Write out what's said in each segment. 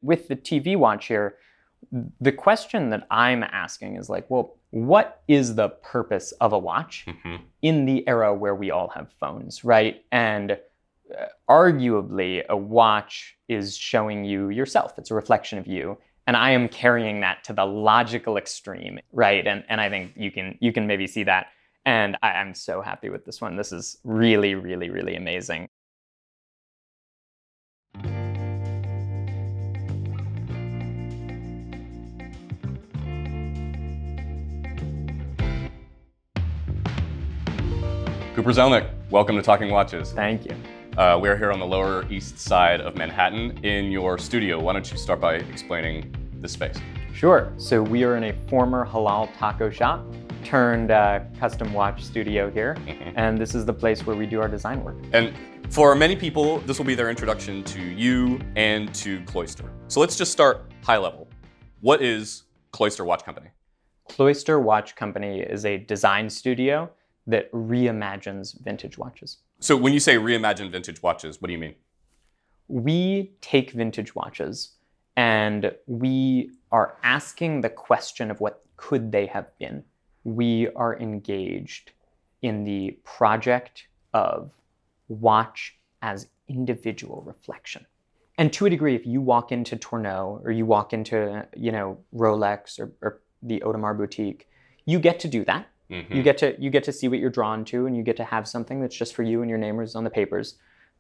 With the TV watch here, the question that I'm asking is like, well, what is the purpose of a watch in the era where we all have phones, right? And arguably, a watch is showing you yourself. It's a reflection of you. And I am carrying that to the logical extreme, right? And I think you can maybe see that. And I'm so happy with this one. This is really, really, really amazing. Cooper Zelnick, welcome to Talking Watches. Thank you. We're here on the Lower East Side of Manhattan in your studio. Why don't you start by explaining this space? Sure. So we are in a former halal taco shop turned custom watch studio here. And this is the place where we do our design work. And for many people, this will be their introduction to you and to Cloister. So let's just start high level. What is Cloister Watch Company? Cloister Watch Company is a design studio that reimagines vintage watches. So when you say reimagine vintage watches, what do you mean? We take vintage watches and we are asking the question of what could they have been. We are engaged in the project of watch as individual reflection. And to a degree, if you walk into Tourneau or you walk into, Rolex or the Audemars boutique, you get to do that. You get to see what you're drawn to, and you get to have something that's just for you and your name is on the papers.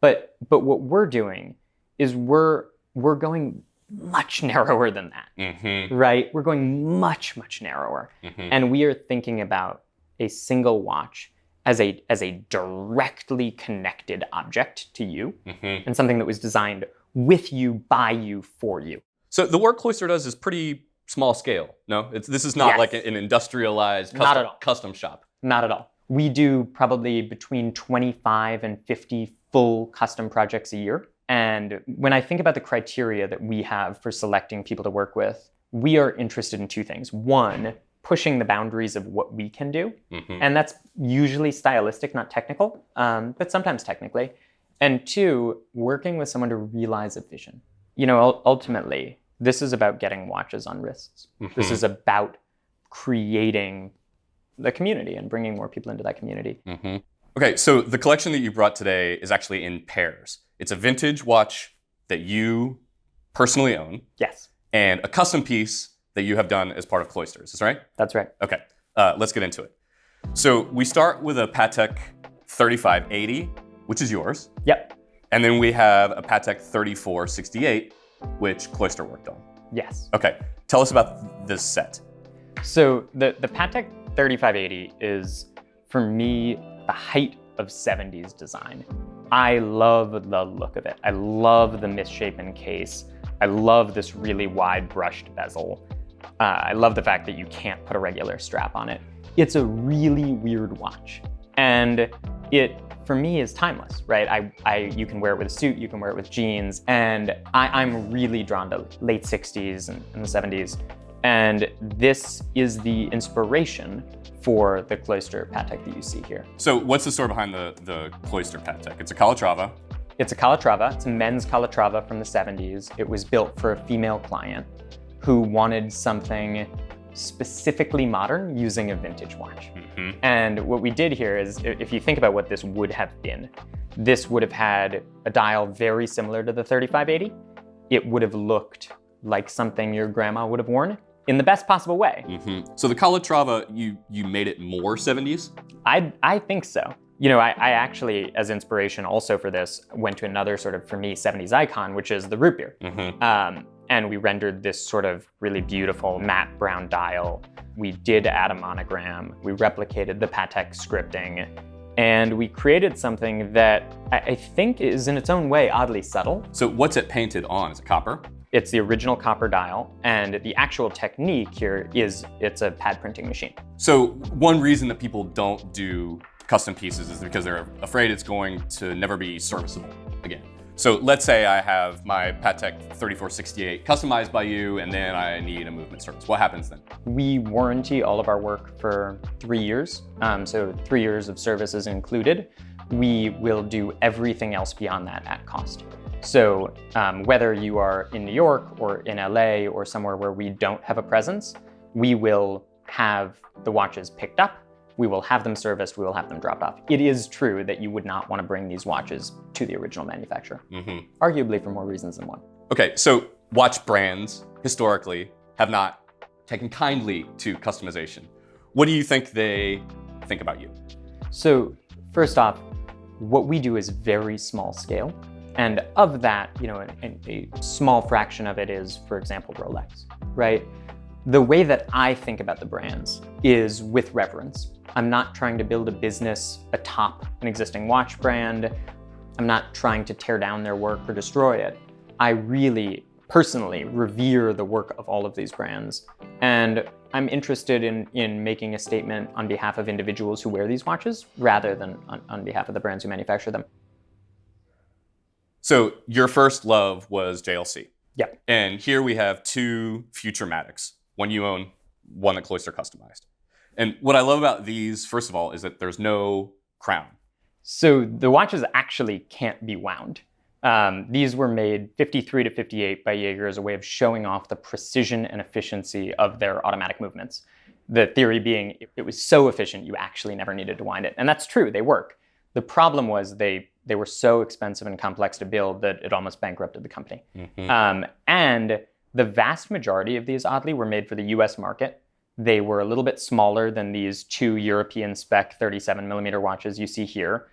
But what we're doing is we're going much narrower than that, right? We're going much, much narrower, and we are thinking about a single watch as a directly connected object to you, and something that was designed with you, by you, for you. So the work Cloister does is pretty small scale, no? This is not like an industrialized custom shop. Not at all. We do probably between 25 and 50 full custom projects a year. And when I think about the criteria that we have for selecting people to work with, we are interested in two things. One, pushing the boundaries of what we can do. And that's usually stylistic, not technical, but sometimes technically. And two, working with someone to realize a vision. Ultimately, this is about getting watches on wrists. This is about creating the community and bringing more people into that community. Okay, so the collection that you brought today is actually in pairs. It's a vintage watch that you personally own. Yes. And a custom piece that you have done as part of Cloister. Is this right? That's right. Okay, let's get into it. So we start with a Patek 3580, which is yours. Yep. And then we have a Patek 3468, which Cloister worked on. Yes. Okay, tell us about this set. So the Patek 3580 is, for me, the height of 70s design. I love the look of it. I love the misshapen case. I love this really wide brushed bezel. I love the fact that you can't put a regular strap on it. It's a really weird watch. And it, for me, is timeless, right? You can wear it with a suit, you can wear it with jeans, and I'm really drawn to late 60s and the 70s. And this is the inspiration for the Cloister Patek that you see here. So what's the story behind the Cloister Patek? It's a Calatrava. It's a Calatrava. It's a men's Calatrava from the 70s. It was built for a female client who wanted something specifically modern using a vintage watch. And what we did here is, if you think about what this would have been, this would have had a dial very similar to the 3580. It would have looked like something your grandma would have worn in the best possible way. So the Calatrava, you made it more 70s? I think so. I actually, as inspiration also for this, went to another sort of, for me, 70s icon, which is the root beer. And we rendered this sort of really beautiful matte brown dial. We did add a monogram. We replicated the Patek scripting. And we created something that I think is, in its own way, oddly subtle. So what's it painted on? Is it copper? It's the original copper dial. And the actual technique here is it's a pad printing machine. So one reason that people don't do custom pieces is because they're afraid it's going to never be serviceable again. So let's say I have my Patek 3468 customized by you, and then I need a movement service. What happens then? We warranty all of our work for 3 years. So 3 years of services included. We will do everything else beyond that at cost. So whether you are in New York or in LA or somewhere where we don't have a presence, we will have the watches picked up, we will have them serviced, we will have them dropped off. It is true that you would not want to bring these watches to the original manufacturer, arguably for more reasons than one. Okay, so watch brands historically have not taken kindly to customization. What do you think they think about you? So first off, what we do is very small scale. And of that, a small fraction of it is, for example, Rolex, right? The way that I think about the brands is with reverence. I'm not trying to build a business atop an existing watch brand. I'm not trying to tear down their work or destroy it. I really personally revere the work of all of these brands. And I'm interested in making a statement on behalf of individuals who wear these watches rather than on behalf of the brands who manufacture them. So your first love was JLC. Yeah. And here we have two futurematics. One you own, one that Cloister customized. And what I love about these, first of all, is that there's no crown. So the watches actually can't be wound. These were made 53 to 58 by Jaeger as a way of showing off the precision and efficiency of their automatic movements. The theory being it was so efficient you actually never needed to wind it. And that's true, they work. The problem was they were so expensive and complex to build that it almost bankrupted the company. And the vast majority of these, oddly, were made for the US market. They were a little bit smaller than these two European spec 37mm watches you see here.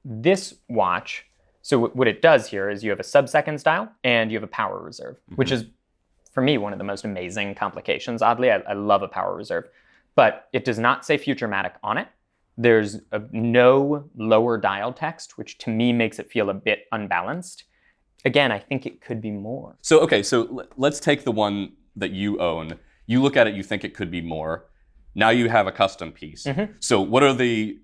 This watch, so what it does here is you have a sub-seconds dial and you have a power reserve, which is, for me, one of the most amazing complications. Oddly, I love a power reserve, but it does not say futurematic on it. There's no lower dial text, which to me makes it feel a bit unbalanced. Again, I think it could be more. So, okay, so let's take the one that you own. You look at it, you think it could be more. Now you have a custom piece. So what are the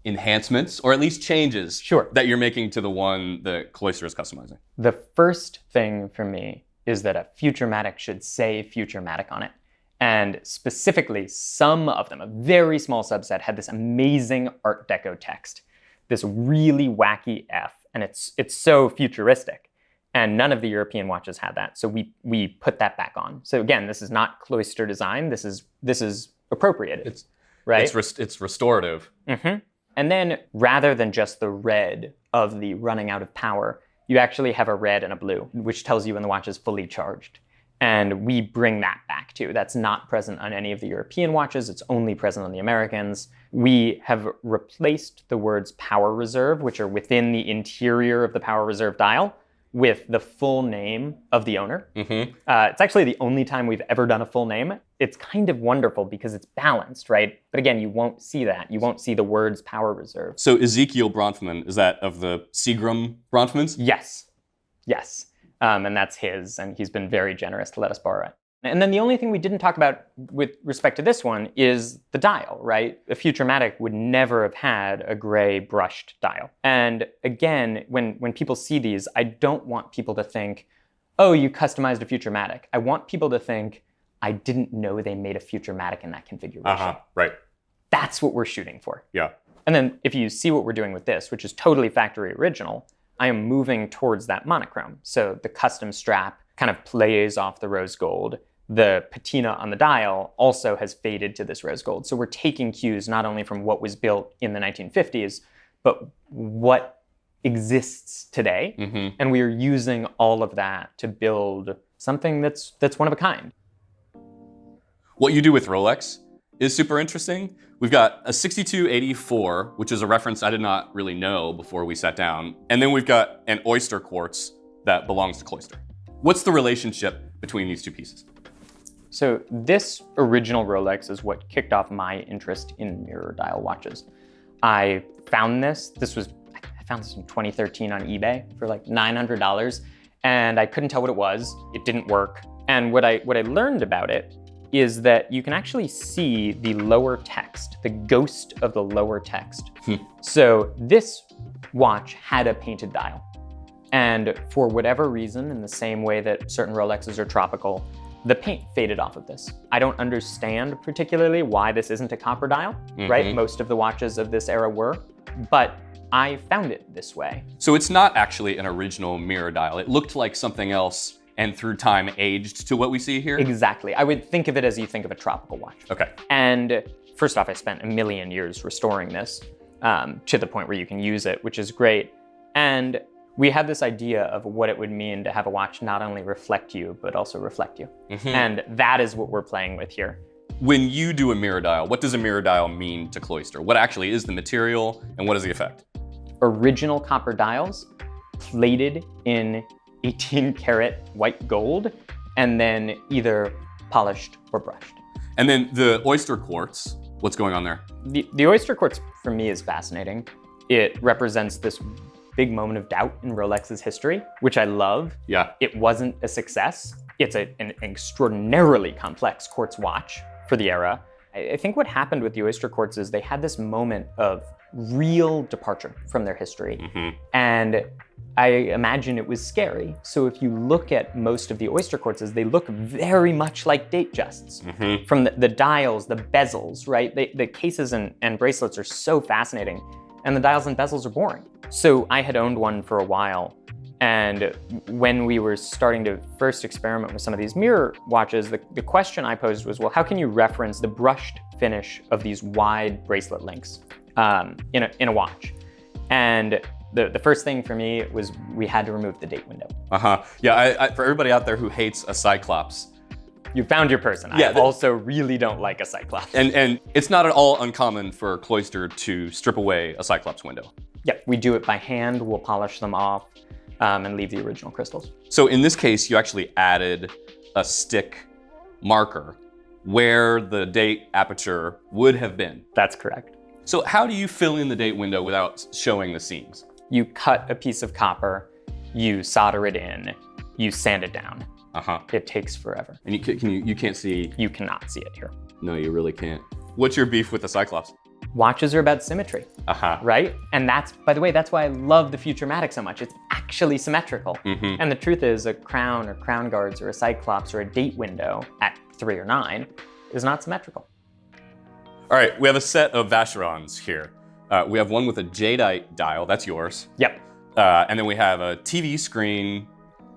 enhancements, or at least changes, that you're making to the one that Cloister is customizing? The first thing for me is that a futurematic should say futurematic on it. And specifically, some of them, a very small subset, had this amazing Art Deco text, this really wacky F, and it's so futuristic. And none of the European watches had that, so we put that back on. So again, this is not Cloister design. This is appropriated, right? It's restorative. And then rather than just the red of the running out of power, you actually have a red and a blue, which tells you when the watch is fully charged. And we bring that back too. That's not present on any of the European watches. It's only present on the Americans. We have replaced the words power reserve, which are within the interior of the power reserve dial, with the full name of the owner. It's actually the only time we've ever done a full name. It's kind of wonderful because it's balanced, right? But again, you won't see that. You won't see the words power reserve. So Ezekiel Bronfman, is that of the Seagram Bronfmans? Yes. And that's his, and he's been very generous to let us borrow it. And then the only thing we didn't talk about with respect to this one is the dial, right? A futurematic would never have had a gray brushed dial. And again, when people see these, I don't want people to think, oh, you customized a futurematic. I want people to think, I didn't know they made a futurematic in that configuration. Right. That's what we're shooting for. Yeah. And then if you see what we're doing with this, which is totally factory original, I am moving towards that monochrome. So the custom strap kind of plays off the rose gold. The patina on the dial also has faded to this rose gold. So we're taking cues not only from what was built in the 1950s, but what exists today. And we are using all of that to build something that's one of a kind. What you do with Rolex is super interesting. We've got a 6284, which is a reference I did not really know before we sat down. And then we've got an oyster quartz that belongs to Cloister. What's the relationship between these two pieces? So this original Rolex is what kicked off my interest in mirror dial watches. I found this. I found this in 2013 on eBay for like $900, and I couldn't tell what it was. It didn't work. And what I learned about it is that you can actually see the lower text, the ghost of the lower text. So this watch had a painted dial. And for whatever reason, in the same way that certain Rolexes are tropical, the paint faded off of this. I don't understand particularly why this isn't a copper dial, right? Most of the watches of this era were, but I found it this way. So it's not actually an original mirror dial. It looked like something else and through time aged to what we see here? Exactly. I would think of it as you think of a tropical watch. Okay. And first off, I spent a million years restoring this to the point where you can use it, which is great. And we had this idea of what it would mean to have a watch not only reflect you, but also reflect you. And that is what we're playing with here. When you do a mirror dial, what does a mirror dial mean to Cloister? What actually is the material and what is the effect? Original copper dials plated in 18 karat white gold and then either polished or brushed. And then the oyster quartz, what's going on there? The oyster quartz for me is fascinating. It represents this big moment of doubt in Rolex's history, which I love. Yeah. It wasn't a success. It's an extraordinarily complex quartz watch for the era. I think what happened with the oyster quartz is they had this moment of real departure from their history. And I imagine it was scary. So if you look at most of the oyster quartzes, they look very much like date justs. From the dials, the bezels, right? The cases and bracelets are so fascinating, and the dials and bezels are boring. So I had owned one for a while, and when we were starting to first experiment with some of these mirror watches, the question I posed was, well, how can you reference the brushed finish of these wide bracelet links in a watch? And the first thing for me was we had to remove the date window. Yeah, for everybody out there who hates a Cyclops, you found your person. Yeah, I also really don't like a Cyclops. And it's not at all uncommon for Cloister to strip away a Cyclops window. Yeah, we do it by hand. We'll polish them off and leave the original crystals. So in this case, you actually added a stick marker where the date aperture would have been. That's correct. So how do you fill in the date window without showing the seams? You cut a piece of copper, you solder it in, you sand it down. It takes forever. And you can't see? You cannot see it here. No, you really can't. What's your beef with the Cyclops? Watches are about symmetry, right? And that's, by the way, that's why I love the futurematics so much. It's actually symmetrical. And the truth is a crown or crown guards or a Cyclops or a date window at 3 or 9 is not symmetrical. All right, we have a set of Vacherons here. We have one with a jadeite dial, that's yours. Yep. And then we have a TV screen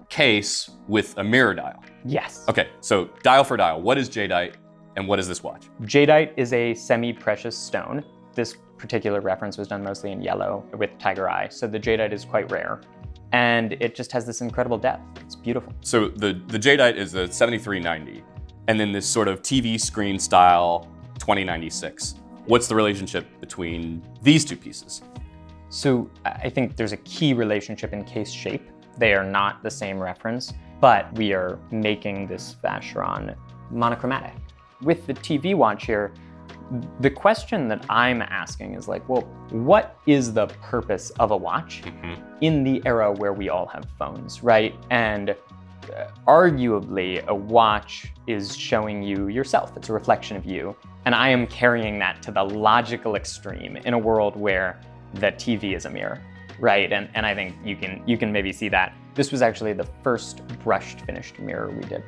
case with a mirror dial. Yes. Okay, so dial for dial, what is jadeite and what is this watch? Jadeite is a semi-precious stone. This particular reference was done mostly in yellow with tiger eye, so the jadeite is quite rare. And it just has this incredible depth. It's beautiful. So the jadeite is a 7390, and then this sort of TV screen style 2096. What's the relationship between these two pieces? So I think there's a key relationship in case shape. They are not the same reference, but we are making this Vacheron monochromatic. With the TV watch here, the question that I'm asking is like, well, what is the purpose of a watch in the era where we all have phones, right? And arguably, a watch is showing you yourself. It's a reflection of you. And I am carrying that to the logical extreme in a world where the TV is a mirror, right? And I think you can maybe see that. This was actually the first brushed finished mirror we did.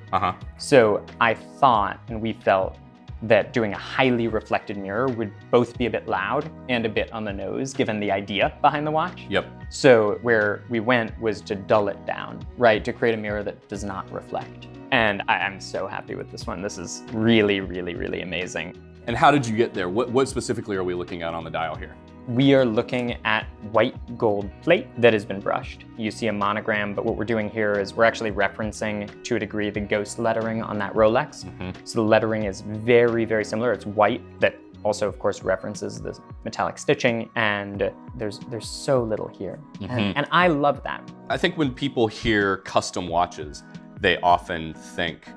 So I thought, and we felt, that doing a highly reflected mirror would both be a bit loud and a bit on the nose, given the idea behind the watch. Yep. So where we went was to dull it down, right? To create a mirror that does not reflect. And I'm so happy with this one. This is really, really, really amazing. And how did you get there? What specifically are we looking at on the dial here? We are looking at white gold plate that has been brushed. You see a monogram, but what we're doing here is we're actually referencing, to a degree, the ghost lettering on that Rolex. So the lettering is very, very similar. It's white that also, of course, references the metallic stitching, and there's so little here. And I love that. I think when people hear custom watches, they often think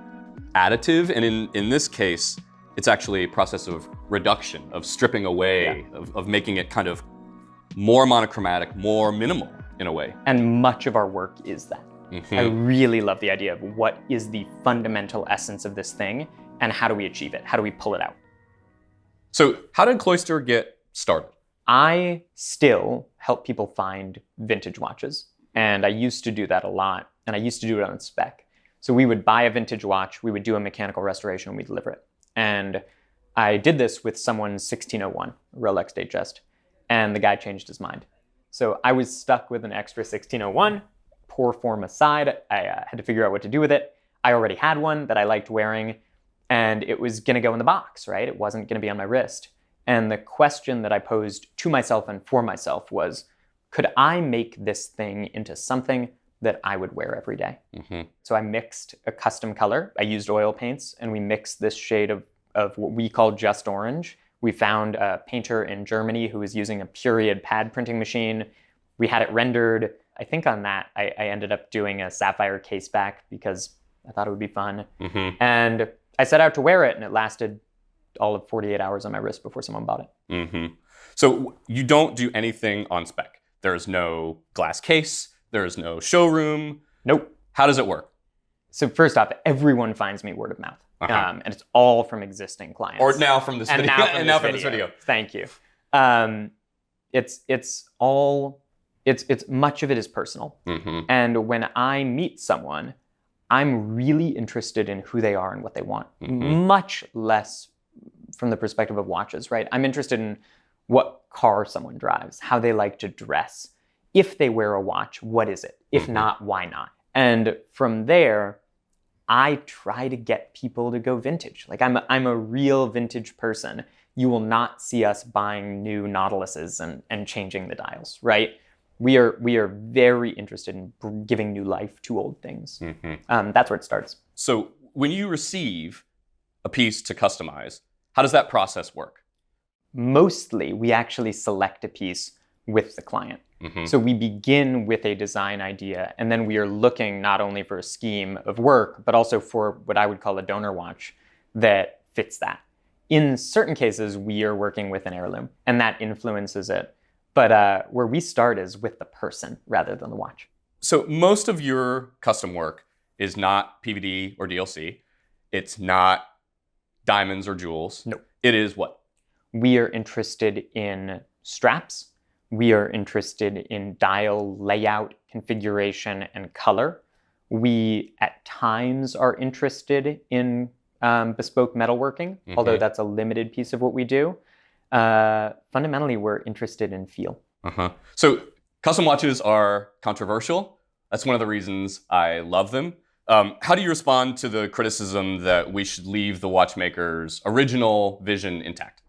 additive, and in this case, it's actually a process of reduction, of stripping away, of making it kind of more monochromatic, more minimal in a way. And much of our work is that. I really love the idea of what is the fundamental essence of this thing and how do we achieve it? How do we pull it out? So how did Cloister get started? I still help people find vintage watches. And I used to do that a lot. And I used to do it on spec. So we would buy a vintage watch, we would do a mechanical restoration, and we'd deliver it. And I did this with someone's 1601 Rolex Datejust, and the guy changed his mind. So I was stuck with an extra 1601, poor form aside. I had to figure out what to do with it. I already had one that I liked wearing, and it was gonna go in the box, right? It wasn't gonna be on my wrist. And the question that I posed to myself and for myself was, could I make this thing into something that I would wear every day? So I mixed a custom color. I used oil paints, and we mixed this shade of what we call just orange. We found a painter in Germany who was using a period pad printing machine. We had it rendered. I think on that, I ended up doing a sapphire case back because I thought it would be fun. And I set out to wear it, and it lasted all of 48 hours on my wrist before someone bought it. So you don't do anything on spec. There's no glass case. There's no showroom. Nope. How does it work? So first off, everyone finds me word of mouth. And it's all from existing clients. Or now from this video. Now from this video. Thank you. It's much of it is personal. And when I meet someone, I'm really interested in who they are and what they want. Much less from the perspective of watches, right? I'm interested in what car someone drives, how they like to dress. If they wear a watch, what is it? If not, why not? And from there, I try to get people to go vintage. Like I'm a real vintage person. You will not see us buying new Nautiluses and changing the dials, right? We are very interested in giving new life to old things. That's where it starts. So when you receive a piece to customize, how does that process work? Mostly, we actually select a piece with the client. So we begin with a design idea, and then we are looking not only for a scheme of work, but also for what I would call a donor watch that fits that. In certain cases, we are working with an heirloom, and that influences it. But where we start is with the person rather than the watch. So most of your custom work is not PVD or DLC. It's not diamonds or jewels. No. It is what? We are interested in straps. We are interested in dial layout, configuration, and color. We, at times, are interested in bespoke metalworking, although that's a limited piece of what we do. Fundamentally, we're interested in feel. So custom watches are controversial. That's one of the reasons I love them. How do you respond to the criticism that we should leave the watchmaker's original vision intact?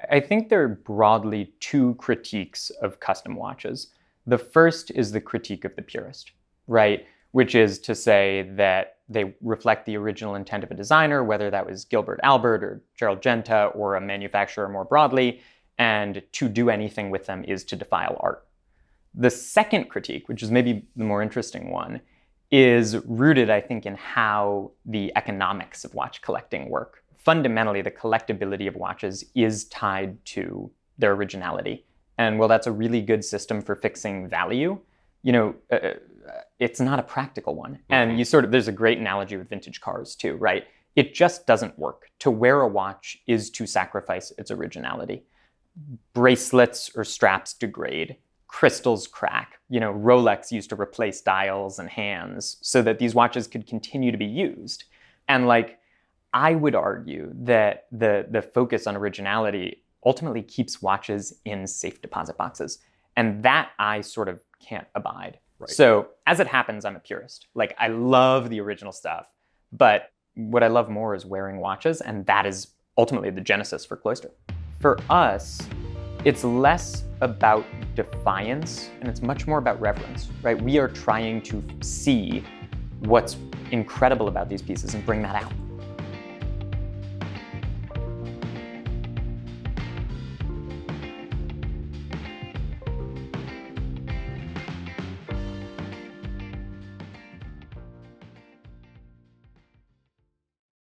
I think there are broadly two critiques of custom watches. The first is the critique of the purist, right? Which is to say that they reflect the original intent of a designer, whether that was Gilbert Albert or Gerald Genta or a manufacturer more broadly, and to do anything with them is to defile art. The second critique, which is maybe the more interesting one, is rooted, I think, in how the economics of watch collecting work. Fundamentally, the collectability of watches is tied to their originality. And while that's a really good system for fixing value, it's not a practical one. And there's a great analogy with vintage cars too, right? It just doesn't work. To wear a watch is to sacrifice its originality. Bracelets or straps degrade. Crystals crack. Rolex used to replace dials and hands so that these watches could continue to be used. And I would argue that the focus on originality ultimately keeps watches in safe deposit boxes. And that I sort of can't abide. Right. So as it happens, I'm a purist. I love the original stuff, but what I love more is wearing watches, and that is ultimately the genesis for Cloister. For us, it's less about defiance, and it's much more about reverence, right? We are trying to see what's incredible about these pieces and bring that out.